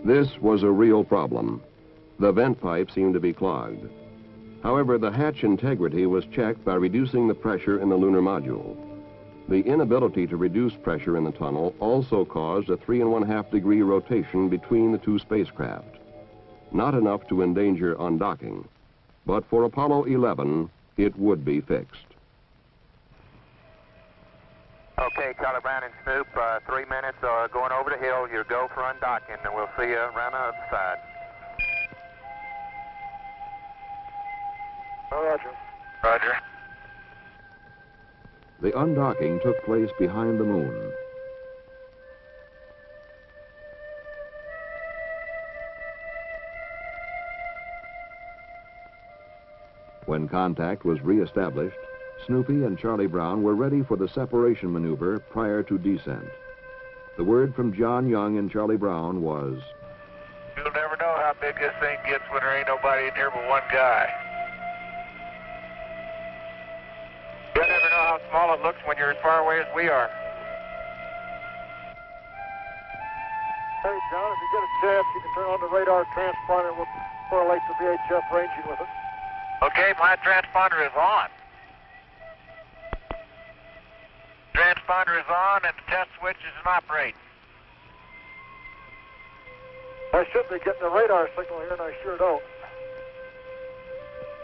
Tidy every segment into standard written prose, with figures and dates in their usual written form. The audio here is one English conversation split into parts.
This was a real problem. The vent pipe seemed to be clogged. However, the hatch integrity was checked by reducing the pressure in the lunar module. The inability to reduce pressure in the tunnel also caused a 3½ degree rotation between the two spacecraft. Not enough to endanger undocking, but for Apollo 11, it would be fixed. Okay, Charlie Brown and Snoop, 3 minutes going over the hill. You go for undocking, and we'll see you around the other side. Roger. Roger. The undocking took place behind the moon. When contact was re-established, Snoopy and Charlie Brown were ready for the separation maneuver prior to descent. The word from John Young and Charlie Brown was, "You'll never know how big this thing gets when there ain't nobody in here but one guy. You'll never know how small it looks when you're as far away as we are." Hey, John, if you get a chance, you can turn on the radar transponder and we'll correlate the VHF ranging with it. Okay, my transponder is on. Transponder is on and the test switch is in operate. I should be getting a radar signal here and I sure don't.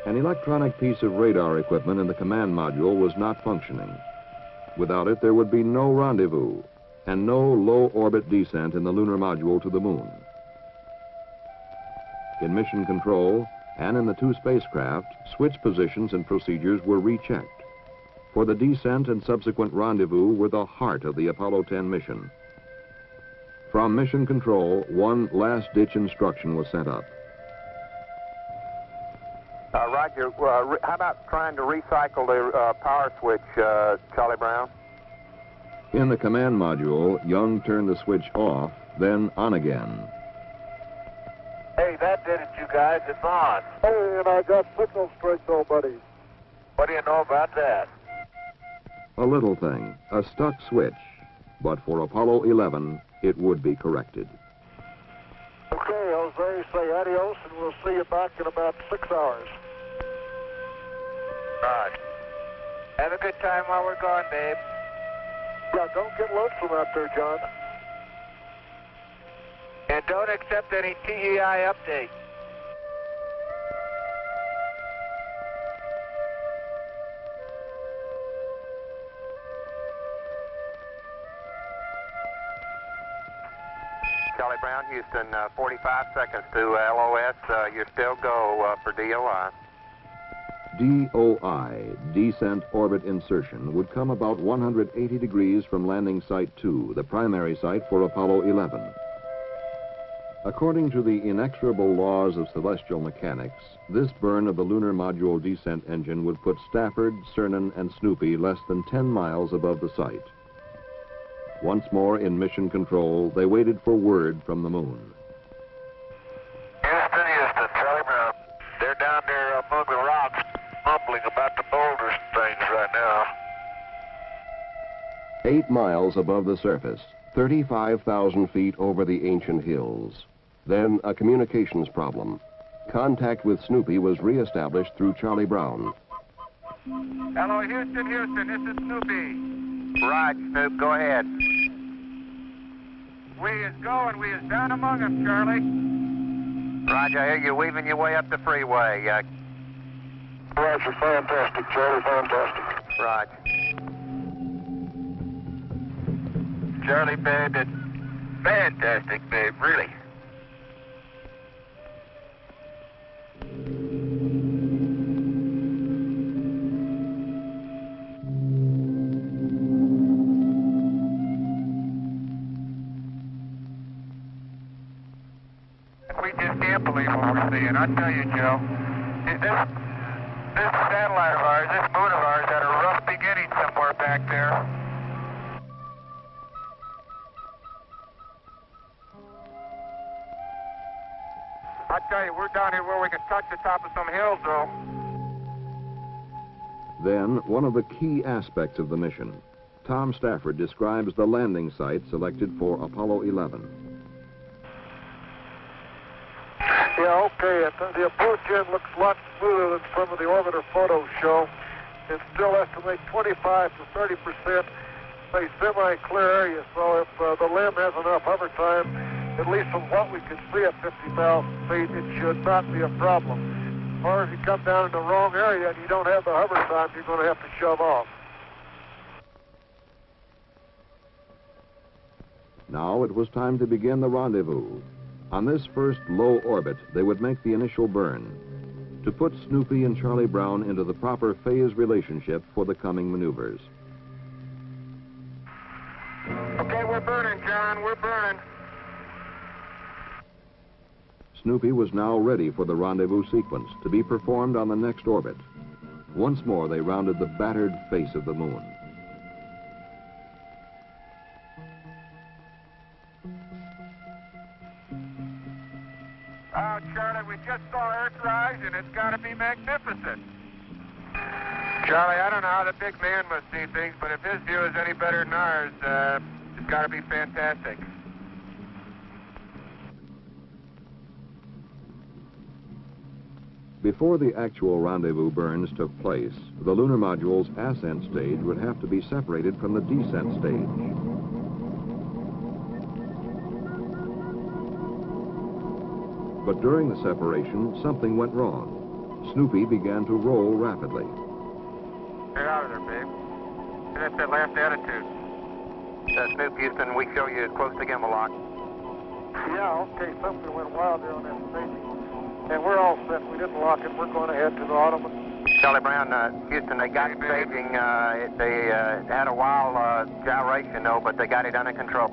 an electronic piece of radar equipment in the command module was not functioning. Without it, there would be no rendezvous and no low-orbit descent in the lunar module to the moon. In mission control and in the two spacecraft, switch positions and procedures were rechecked. For the descent and subsequent rendezvous were the heart of the Apollo 10 mission. From mission control, one last-ditch instruction was sent up. Roger, how about trying to recycle the power switch, Charlie Brown? In the command module, Young turned the switch off, then on again. Hey, that did it, you guys. It's on. Hey, and I got signal strength, though, buddy. What do you know about that? A little thing, a stuck switch, but for Apollo 11, it would be corrected. Okay, Jose, say adios, and we'll see you back in about 6 hours. Right. Have a good time while we're gone, babe. Yeah, don't get lonesome out there, John. And don't accept any TEI update. Charlie Brown, Houston, 45 seconds to LOS. You're still go for DOI. DOI, Descent Orbit Insertion, would come about 180 degrees from landing site 2, the primary site for Apollo 11. According to the inexorable laws of celestial mechanics, this burn of the lunar module descent engine would put Stafford, Cernan, and Snoopy less than 10 miles above the site. Once more in mission control, they waited for word from the moon. Houston, Charlie Brown. They're down there among the rocks, mumbling about the boulders and things right now. 8 miles above the surface, 35,000 feet over the ancient hills. Then a communications problem. Contact with Snoopy was reestablished through Charlie Brown. Hello, Houston, this is Snoopy. Right, Snoop, go ahead. We is going, we is down among them, Charlie. Roger, I hear you weaving your way up the freeway. Roger, fantastic, Charlie, fantastic. Roger. Charlie, babe, it's fantastic, babe, really. We just can't believe what we're seeing. I tell you, Joe, this satellite of ours, this moon of ours, had a rough beginning somewhere back there. I tell you, we're down here where we can touch the top of some hills, though. Then, one of the key aspects of the mission. Tom Stafford describes the landing site selected for Apollo 11. Okay, the approach end looks a lot smoother than some of the orbiter photos show. It's still estimate 25 to 30% a semi-clear area, so if the LEM has enough hover time, at least from what we can see at 50,000 feet, it should not be a problem. Or if you come down in the wrong area and you don't have the hover time, you're going to have to shove off. Now it was time to begin the rendezvous. On this first low orbit, they would make the initial burn to put Snoopy and Charlie Brown into the proper phase relationship for the coming maneuvers. Okay, we're burning, John. We're burning. Snoopy was now ready for the rendezvous sequence to be performed on the next orbit. Once more, they rounded the battered face of the moon. Oh, Charlie, we just saw Earthrise, and it's got to be magnificent. Charlie, I don't know how the big man must see things, but if his view is any better than ours, it's got to be fantastic. Before the actual rendezvous burns took place, the lunar module's ascent stage would have to be separated from the descent stage. But during the separation, something went wrong. Snoopy began to roll rapidly. Get out of there, babe. That's that last attitude. Snoop, Houston, we show you close to gimbal lock. Yeah, okay, something went wild there on that staging. And we're all set. We didn't lock it. We're going to head to the Ottoman. Charlie Brown, Houston, they got staging. They had a wild gyration, though, but they got it under control.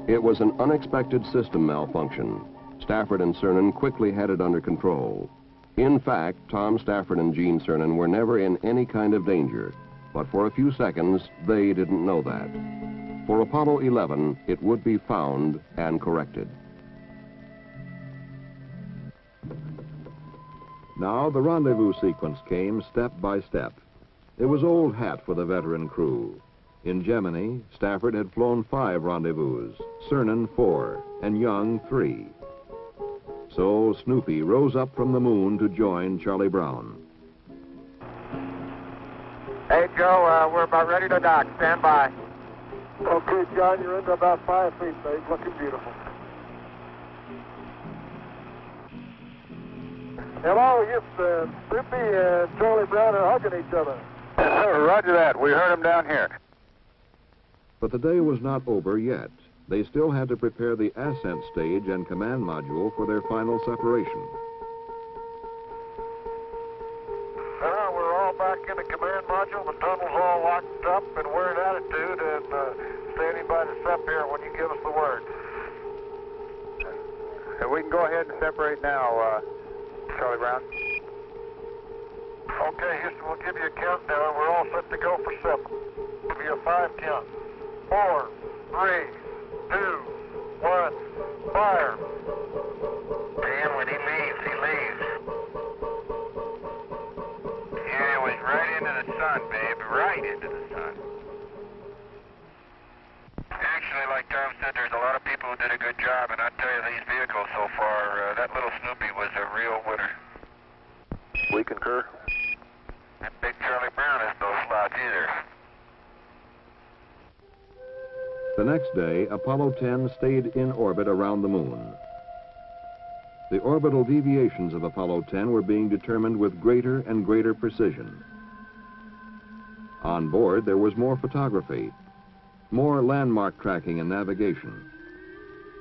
It was an unexpected system malfunction. Stafford and Cernan quickly had it under control. In fact, Tom Stafford and Gene Cernan were never in any kind of danger, but for a few seconds, they didn't know that. For Apollo 11, it would be found and corrected. Now, the rendezvous sequence came step by step. It was old hat for the veteran crew. In Gemini, Stafford had flown 5 rendezvous, Cernan 4, and Young 3. So Snoopy rose up from the moon to join Charlie Brown. Hey, Joe, we're about ready to dock. Stand by. Okay, John, you're into about 5 feet, babe. Looking beautiful. Hello, Houston. Snoopy and Charlie Brown are hugging each other. Roger that. We heard him down here. But the day was not over yet. They still had to prepare the ascent stage and command module for their final separation. We're all back in the command module. The tunnel's all locked up, and we're in attitude and standing by the SEP here when you give us the word. We can go ahead and separate now, Charlie Brown. Okay, Houston, we'll give you a countdown. We're all set to go for SEP. Give you a 5 count. 4, 3, 2, 1, fire. Dan, when he leaves, he leaves. Yeah, it was right into the sun, babe. Right into the sun. Actually, like Tom said, there's a lot of people who did a good job, and I tell you, these vehicles so far, that little Snoopy was a real winner. We concur. And big Charlie Brown is no slouch either. The next day, Apollo 10 stayed in orbit around the moon. The orbital deviations of Apollo 10 were being determined with greater and greater precision. On board, there was more photography, more landmark tracking and navigation.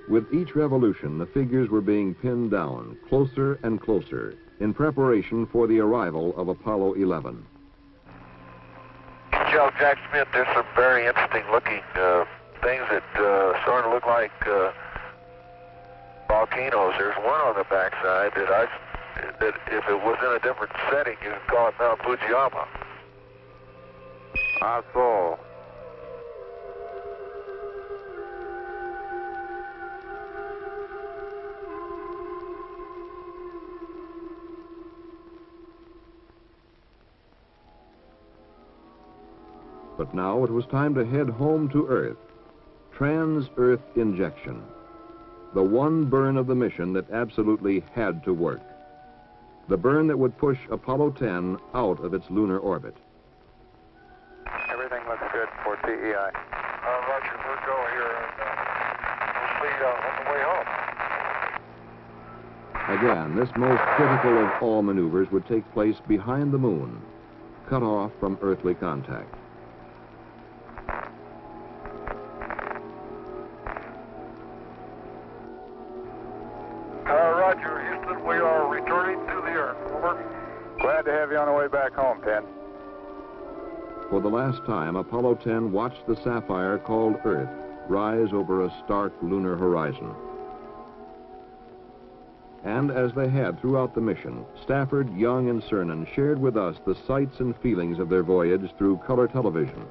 With each revolution, the figures were being pinned down closer and closer in preparation for the arrival of Apollo 11. Joe, Jack Smith, there's some very interesting looking things that sort of look like volcanoes. There's one on the backside that if it was in a different setting, you could call it Mount Fujiyama. I saw. But now it was time to head home to Earth. Trans-Earth injection. the one burn of the mission that absolutely had to work. The burn that would push Apollo 10 out of its lunar orbit. Everything looks good for TEI. Roger, we're go here, and we'll see on the way home. Again, this most critical of all maneuvers would take place behind the moon, cut off from earthly contact. Roger, Houston, we are returning to the Earth. Over. Glad to have you on the way back home, 10. For the last time, Apollo 10 watched the sapphire called Earth rise over a stark lunar horizon. And as they had throughout the mission, Stafford, Young, and Cernan shared with us the sights and feelings of their voyage through color television.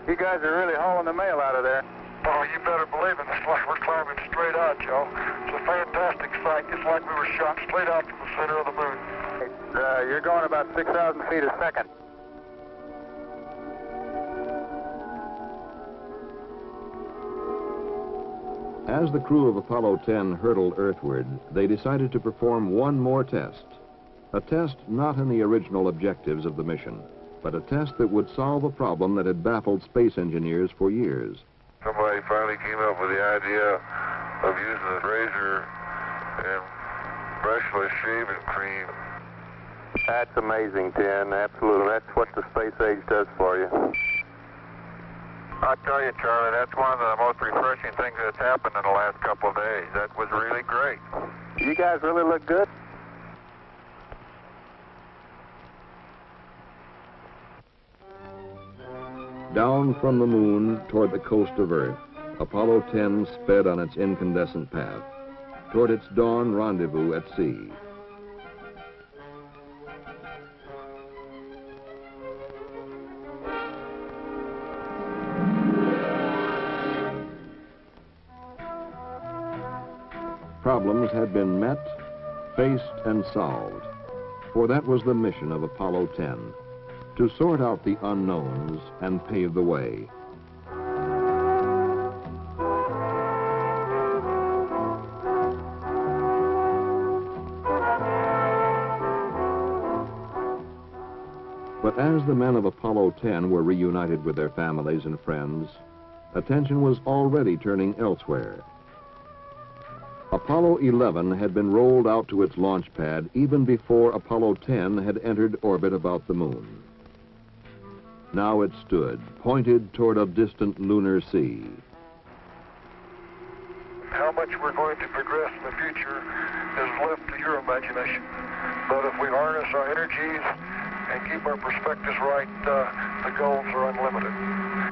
You guys are really hauling the mail out of there. Oh, you better believe it. It's like we're climbing straight out, Joe. It's a fantastic sight. It's like we were shot straight out from the center of the moon. You're going about 6,000 feet a second. As the crew of Apollo 10 hurtled earthward, they decided to perform one more test. A test not in the original objectives of the mission, but a test that would solve a problem that had baffled space engineers for years. Somebody finally came up with the idea of using a razor and brushless shaving cream. That's amazing, 10. Absolutely. That's what the space age does for you. I tell you, Charlie, that's one of the most refreshing things that's happened in the last couple of days. That was really great. You guys really look good. Down from the moon toward the coast of Earth, Apollo 10 sped on its incandescent path, toward its dawn rendezvous at sea. Problems had been met, faced, and solved, for that was the mission of Apollo 10, to sort out the unknowns and pave the way. But as the men of Apollo 10 were reunited with their families and friends, attention was already turning elsewhere. Apollo 11 had been rolled out to its launch pad even before Apollo 10 had entered orbit about the moon. Now it stood, pointed toward a distant lunar sea. How much we're going to progress in the future is left to your imagination. But if we harness our energies and keep our perspectives right, the goals are unlimited.